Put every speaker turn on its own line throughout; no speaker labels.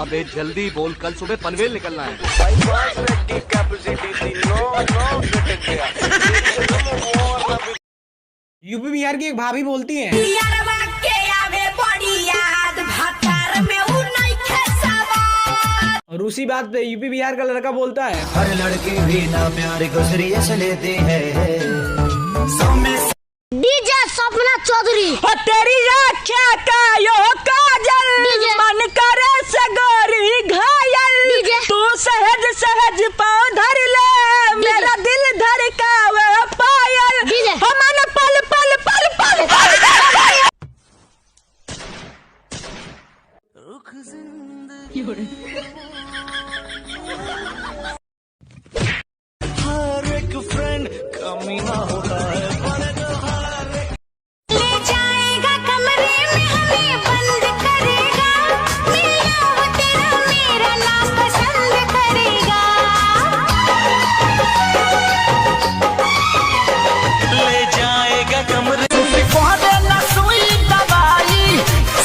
अबे जल्दी बोल, कल सुबह पनवेल निकलना है।
यूपी बिहार की एक भाभी बोलती है, और उसी बात पे यूपी बिहार का लड़का बोलता है,
हर लड़की भी ना प्यार को सीरियस लेती है।
डीजे सपना चौधरी
तेरी क्या कायो काजल मन करे सगोरी घायल तू सहज सहज पाँव धर ले मेरा दिल धड़कावे पायल मन पल पल पल पल
हर एक फ्रेंड कमी ना होता है।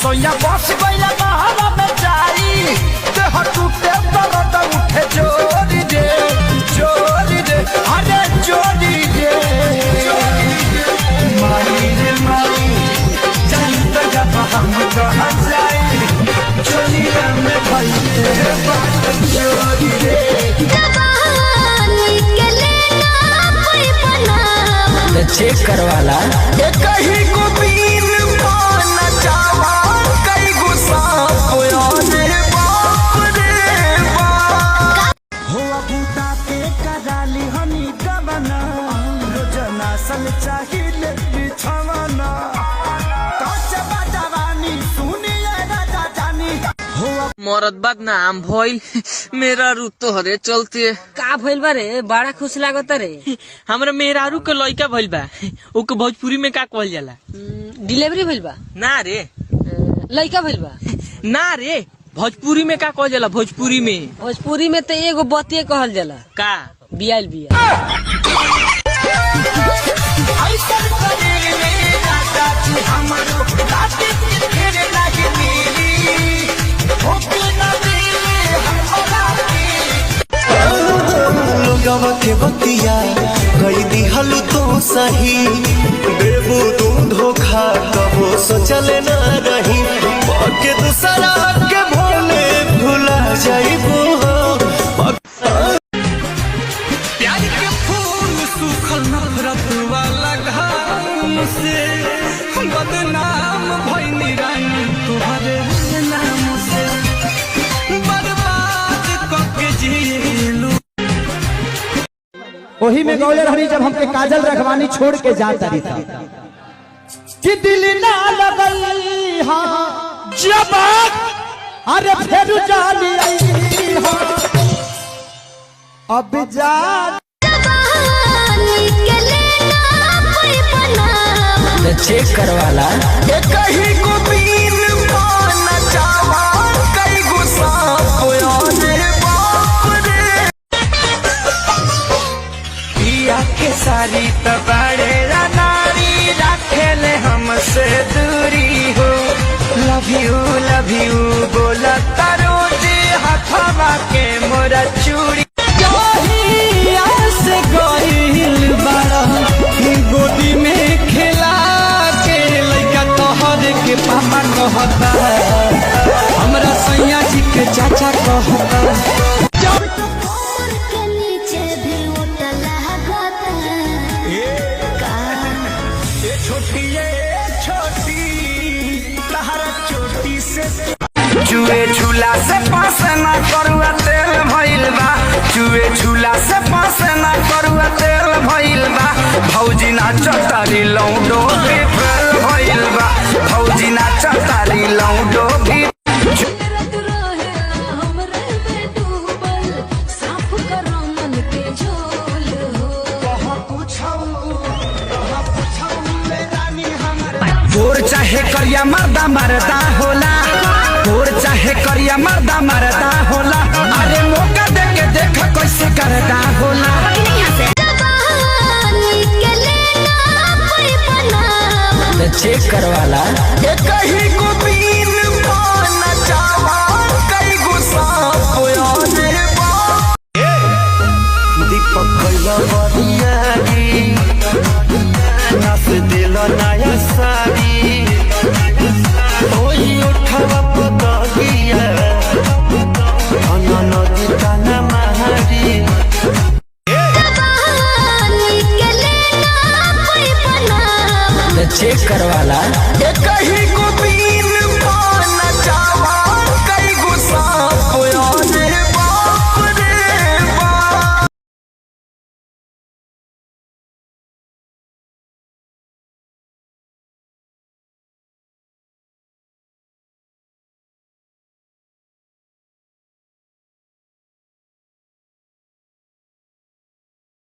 सोया बस गइला बहावा में जाई देह टूटे दर्द उठे जोरी दे अरे जोरी दे माई रे माई जानता जब हम कहाँ जाई चोरी में भाई तेरे बात जोरी दे
चेक करवाला
कहीं को बीन पाना चावा कई गुस्सा होया रे बाप हो बूटा के कराली हनी गवना रोजना सन चाहिए बिछवाना काच बजवानी सुनिए राजा जानी हो
मरद बदनाम भइल मेरा रू तोहरे चलते का भइल बा रे बड़ा खुश लागत रे हमरा मेहरारू के लइका भइल बा ओके भोजपुरी में का कहल जाला
डिलीवरी भइल बा
ना रे
लइका भइल बा
ना रे भोजपुरी में का कहल जाला
भोजपुरी में तो एगो बतिये कहल जाला
का
बियाल बिया
के बतिया कई दिहल तो सही देबू तू धोखा कबो सोचले ना रही के दूसरा के भोले भुला जाइबू
प्यार के फूल सूखल नफरत वाला घाम से बदनाम भइनी रानी तुम्हारे नाम से बर्बाद करके जीलू
वही में गौले रहनी जब हमके काजल रखवानी छोड़ के जाता रही था कि दिल ना लगई हाँ जब अरे फिर जानी आई हाँ अब जा
चेक करवाला
कहीं को बीन पाना चावा कई गुस्सा होया रे बाप रे पिया के सारी तबाड़े नारी रखेले हमसे दूरी हो लव यू बोला तारो जी हथवा के मोरा चूड़ी से गइल बाड़ा गोदी में खेला के लइका तोहर के पापा कहता हमरा सैया जी के चाचा कहता चुए झूला से पास ना करुआ तेल भइल बा चुए झूला से पास ना करुआ तेल भइल बा भौजी ना चतारी लौंडो भी फेल भइल बा भौजी ना चतारी लौंडो भी गोर चाहे करिया मर्दा मरदा होला गोर चाहे करिया मर्दा मरदा होला अरे मौका दे के देख कैसे करदा होला
चेक करवाला
कहीं को बीन पाना चावा कई गुस्सा आने
दीपक कैला बरियारी नाच दिल नया साड़ी ओही उठवा पतगिया अनन गीता न महारी
चेक करवाला
कहीं को